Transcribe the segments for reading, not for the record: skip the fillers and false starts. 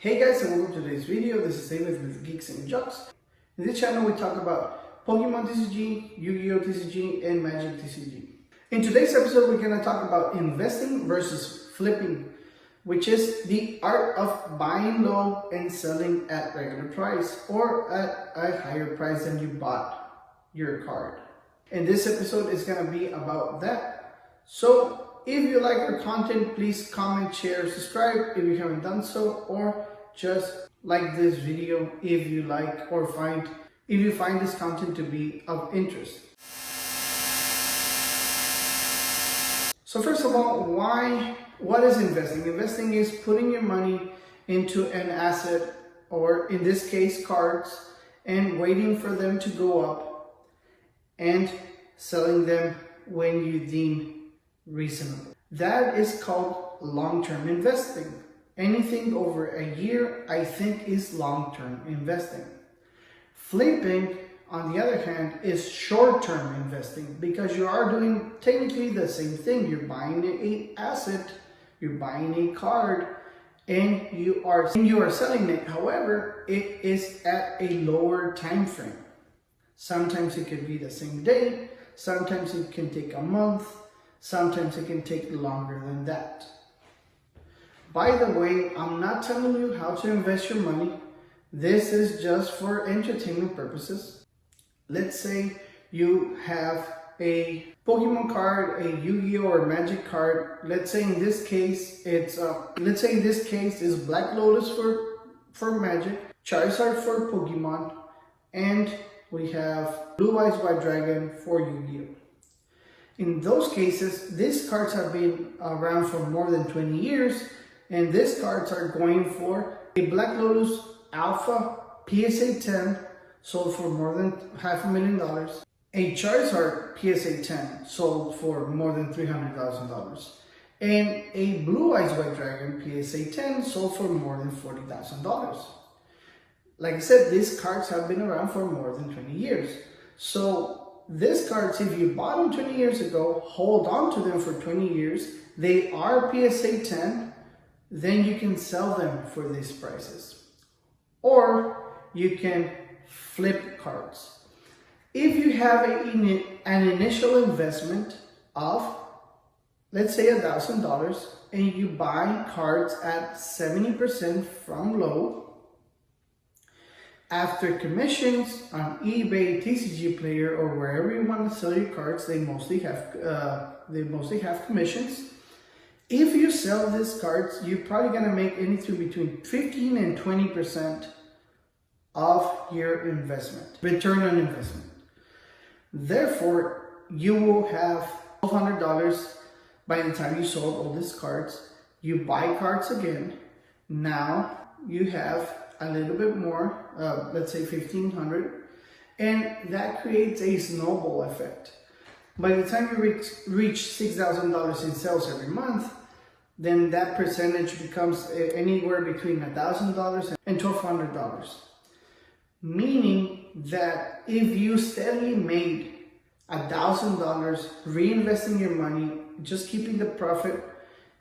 Hey guys, and welcome to today's video. This is David with Geeks and Jocks. In this channel we talk about Pokemon TCG, Yu-Gi-Oh TCG, and Magic TCG. In today's episode we're going to talk about investing versus flipping, which is the art of buying low and selling at regular price or at a higher price than you bought your card. And this episode is going to be about that. So if you like our content, please comment, share, subscribe if you haven't done so, or just like this video if you like or if you find this content to be of interest. So first of all, what is investing? Investing is putting your money into an asset, or in this case cards, and waiting for them to go up and selling them when you deem reasonable. That is called long-term investing. Anything over a year, I think, is long-term investing. Flipping, on the other hand, is short-term investing because you are doing technically the same thing. You're buying an asset, you're buying a card, and you are selling it. However, it is at a lower time frame. Sometimes it could be the same day, sometimes it can take a month, sometimes it can take longer than that. By the way, I'm not telling you how to invest your money. This is just for entertainment purposes. Let's say you have a Pokemon card, a Yu-Gi-Oh or Magic card. Let's say in this case is Black Lotus for Magic, Charizard for Pokemon, and we have Blue Eyes White Dragon for Yu-Gi-Oh. In those cases, these cards have been around for more than 20 years, and these cards are going for a Black Lotus Alpha PSA 10, sold for more than $500,000. A Charizard PSA 10, sold for more than $300,000. And a Blue Eyes White Dragon PSA 10, sold for more than $40,000. Like I said, these cards have been around for more than 20 years. So these cards, if you bought them 20 years ago, hold on to them for 20 years. They are PSA 10. Then you can sell them for these prices. Or you can flip cards. If you have an initial investment of, let's say $1,000, and you buy cards at 70% from low, after commissions on eBay, TCG Player, or wherever you want to sell your cards, they mostly have commissions. If you sell these cards, you're probably going to make anything between 15 and 20% of your investment, return on investment. Therefore, you will have $1,200 by the time you sold all these cards. You buy cards again. Now you have a little bit more, let's say $1,500, and that creates a snowball effect. By the time you reach $6,000 in sales every month, then that percentage becomes anywhere between $1,000 and $1,200. Meaning that if you steadily made $1,000 reinvesting your money, just keeping the profit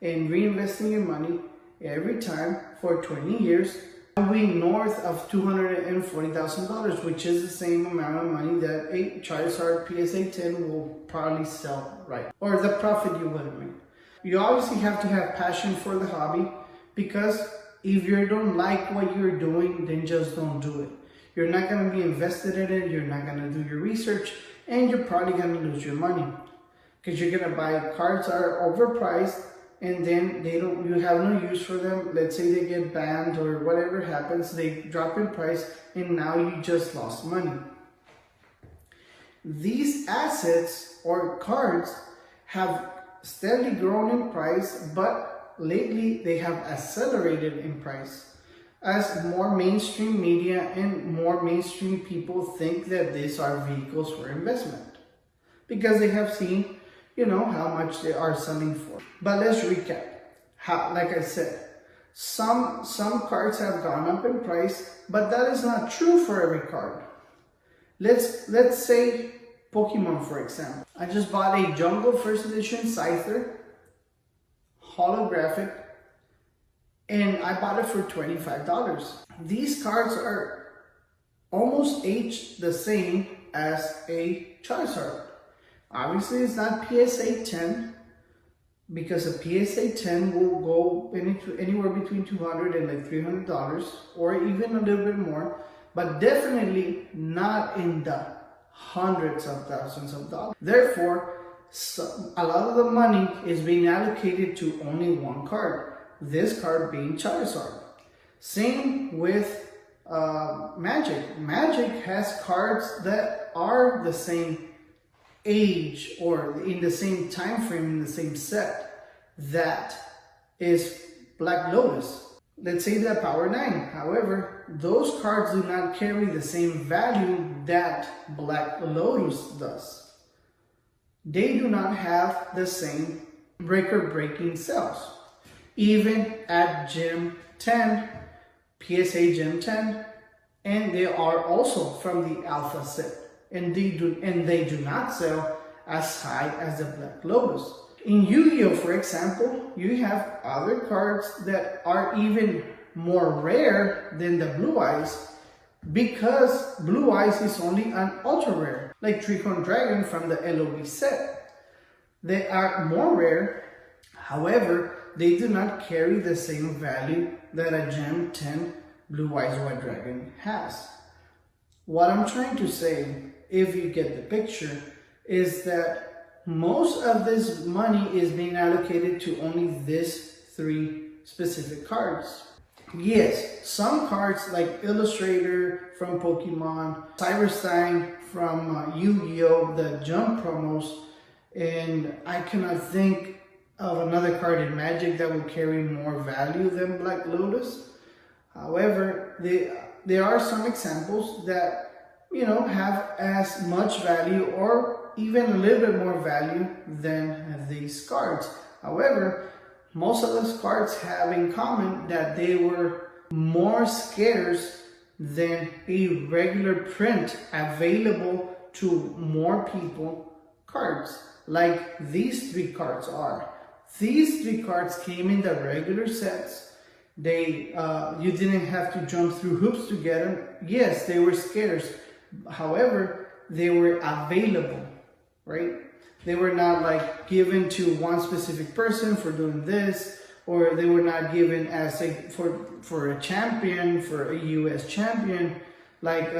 and reinvesting your money every time for 20 years, you'll be north of $240,000, which is the same amount of money that a Charizard PSA 10 will probably sell, right? Or the profit you would have made. You obviously have to have passion for the hobby, because if you don't like what you're doing, then just don't do it. You're not going to be invested in it, you're not going to do your research, and you're probably going to lose your money. Because you're going to buy cards that are overpriced, and then you have no use for them. Let's say they get banned or whatever happens, they drop in price, and now you just lost money. These assets or cards have steadily grown in price, but lately they have accelerated in price as more mainstream media and more mainstream people think that these are vehicles for investment because they have seen, how much they are selling for. But let's recap. Like I said, some cards have gone up in price, but that is not true for every card. Let's say Pokemon, for example. I just bought a Jungle First Edition Scyther, holographic, and I bought it for $25. These cards are almost aged the same as a Charizard. Obviously, it's not PSA 10, because a PSA 10 will go anywhere between $200 and like $300, or even a little bit more, but definitely not in the hundreds of thousands of dollars. Therefore, a lot of the money is being allocated to only one card, this card being Charizard. Same with Magic. Magic has cards that are the same age or in the same time frame, in the same set. That is Black Lotus. Let's say that Power 9. However, those cards do not carry the same value that Black Lotus does. They do not have the same breaker-breaking sales. Even at Gem 10, PSA Gem 10, and they are also from the Alpha set. And they do not sell as high as the Black Lotus. In Yu-Gi-Oh, for example, you have other cards that are even more rare than the Blue Eyes, because Blue Eyes is only an ultra rare, like Tricorn Dragon from the LOB set. They are more rare, however, they do not carry the same value that a Gem 10 Blue Eyes White Dragon has. What I'm trying to say, if you get the picture, is that most of this money is being allocated to only these 3 specific cards. Yes, some cards like Illustrator from Pokemon, Cyberstein from Yu-Gi-Oh, the Jump promos, and I cannot think of another card in Magic that will carry more value than Black Lotus. However, there are some examples that, you know, have as much value or even a little bit more value than these cards. However, most of those cards have in common that they were more scarce than a regular print available to more people cards, like these 3 cards are. These 3 cards came in the regular sets. You didn't have to jump through hoops to get them. Yes, they were scarce. However, they were available, right? They were not like given to one specific person for doing this, or they were not given as for a champion, for a US champion, like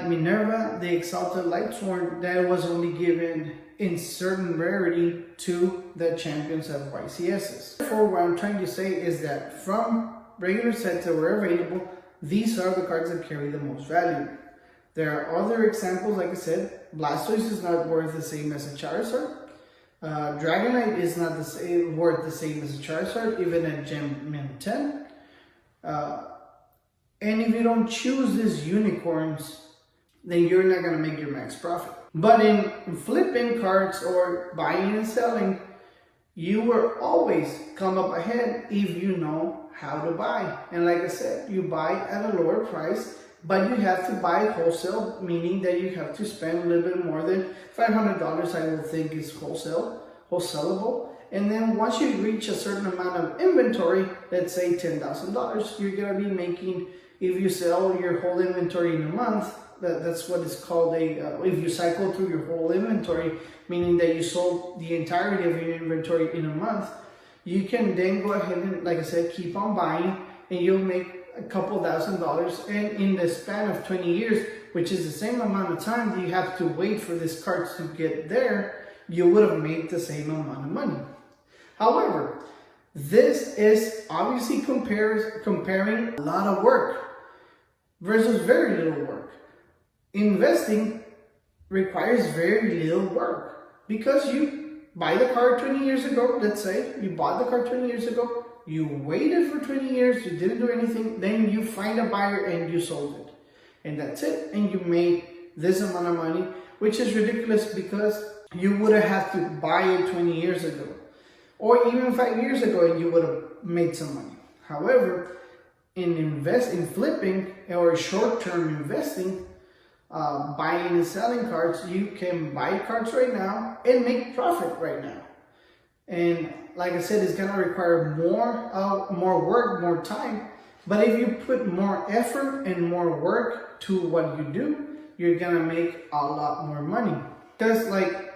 Minerva, the Exalted Lightsworn, that was only given in certain rarity to the champions of YCSs. Therefore, what I'm trying to say is that from regular sets that were available, these are the cards that carry the most value. There are other examples, like I said, Blastoise is not worth the same as a Charizard. Dragonite is not worth the same as a Charizard, even at Gem 10. And if you don't choose these unicorns, then you're not going to make your max profit. But in flipping cards or buying and selling, you will always come up ahead if you know how to buy. And like I said, you buy at a lower price, but you have to buy wholesale, meaning that you have to spend a little bit more than $500, I would think is wholesalable. And then once you reach a certain amount of inventory, let's say $10,000, you're going to be making, if you sell your whole inventory in a month, that's what is called if you cycle through your whole inventory, meaning that you sold the entirety of your inventory in a month, you can then go ahead and, like I said, keep on buying, and you'll make a couple $1,000s. And in the span of 20 years, which is the same amount of time that you have to wait for this cards to get there, you would have made the same amount of money. However, this is obviously comparing a lot of work versus very little work. Investing requires very little work because you buy the card 20 years ago. Let's say you bought the card 20 years ago, you waited for 20 years, you didn't do anything, then you find a buyer and you sold it. And that's it. And you made this amount of money, which is ridiculous because you would have had to buy it 20 years ago or even 5 years ago and you would have made some money. However, in flipping or short-term investing, buying and selling cards, you can buy cards right now and make profit right now. And like I said, it's gonna require more work, more time. But if you put more effort and more work to what you do, you're gonna make a lot more money. Because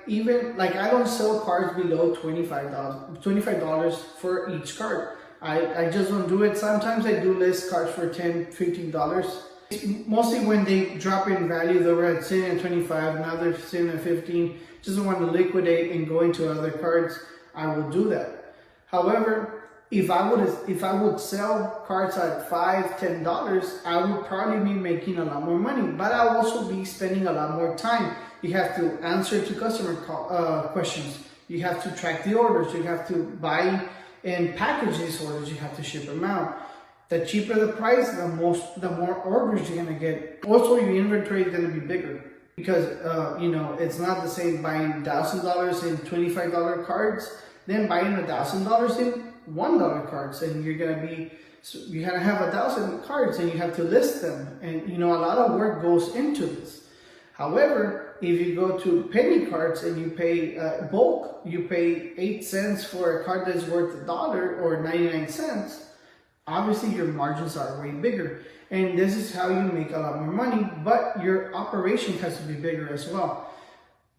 even I don't sell cards below $25 for each card. I just don't do it. Sometimes I do list cards for $10, $15. Mostly when they drop in value, they were sitting at 25, now they're sitting at 15. Just want to liquidate and go into other cards, I will do that. However, if I would sell cards at $5, $10, I would probably be making a lot more money, but I'll also be spending a lot more time. You have to answer to customer questions. You have to track the orders. You have to buy and package these orders. You have to ship them out. The cheaper the price, the more orders you're gonna get. Also, your inventory is gonna be bigger because it's not the same buying $1,000 in $25 cards than buying $1,000 in $1 cards, and you're gonna have 1,000 cards and you have to list them, and a lot of work goes into this. However, if you go to penny cards and you pay bulk, you pay 8 cents for a card that's worth $1 or 99 cents. Obviously, your margins are way bigger, and this is how you make a lot more money. But your operation has to be bigger as well.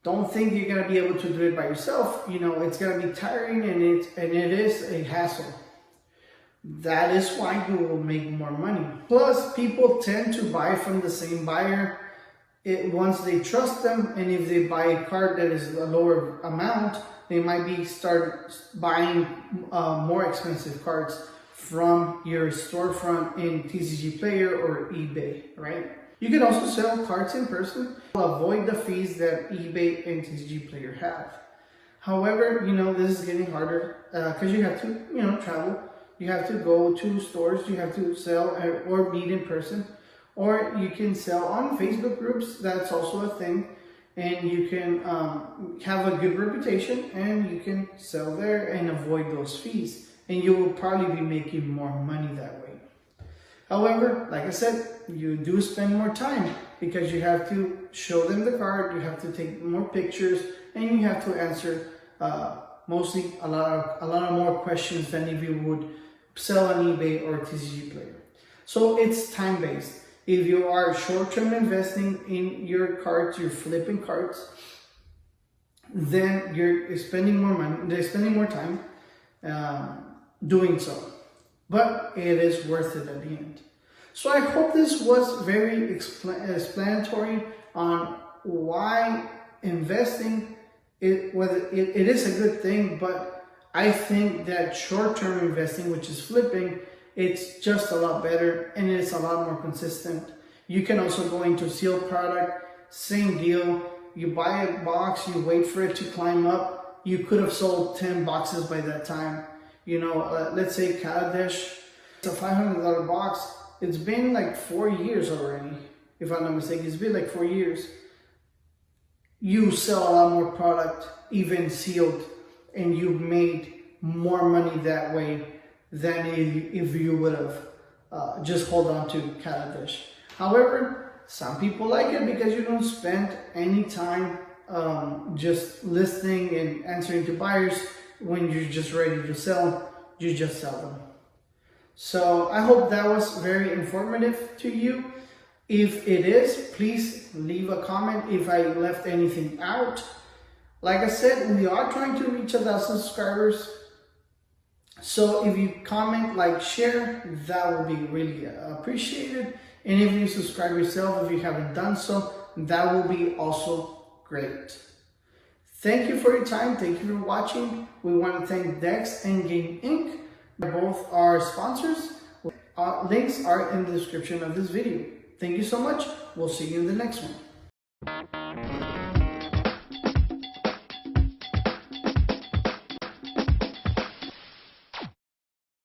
Don't think you're gonna be able to do it by yourself. It's gonna be tiring, and it is a hassle. That is why you will make more money. Plus, people tend to buy from the same buyer once they trust them, and if they buy a card that is a lower amount, they might start buying more expensive cards from your storefront in TCG Player or eBay, right? You can also sell cards in person. Avoid the fees that eBay and TCG Player have. However, this is getting harder because you have to, travel. You have to go to stores. You have to sell or meet in person. Or you can sell on Facebook groups. That's also a thing. And you can have a good reputation and you can sell there and avoid those fees. And you will probably be making more money that way. However, like I said, you do spend more time because you have to show them the card, you have to take more pictures, and you have to answer mostly a lot of more questions than if you would sell on eBay or TCG Player. So it's time-based. If you are short-term investing in your cards, you're flipping cards, then you're spending more money, they're spending more time doing so. But it is worth it at the end. So I hope this was very explanatory on why investing, whether it is a good thing, but I think that short-term investing, which is flipping, it's just a lot better and it's a lot more consistent. You can also go into sealed product, same deal. You buy a box, you wait for it to climb up. You could have sold 10 boxes by that time. Let's say Kaladesh, it's a $500 box. It's been like 4 years already, if I'm not mistaken. It's been like 4 years. You sell a lot more product, even sealed, and you've made more money that way than if you would have just hold on to Kaladesh. However, some people like it because you don't spend any time just listening and answering to buyers. When you're just ready to sell, you just sell them. So I hope that was very informative to you. If it is, please leave a comment if I left anything out. Like I said, we are trying to reach 1,000 subscribers. So if you comment, like, share, that will be really appreciated. And if you subscribe yourself, if you haven't done so, that will be also great. Thank you for your time. Thank you for watching. We want to thank Dex and Game Inc. Both our sponsors. Links are in the description of this video. Thank you so much. We'll see you in the next one.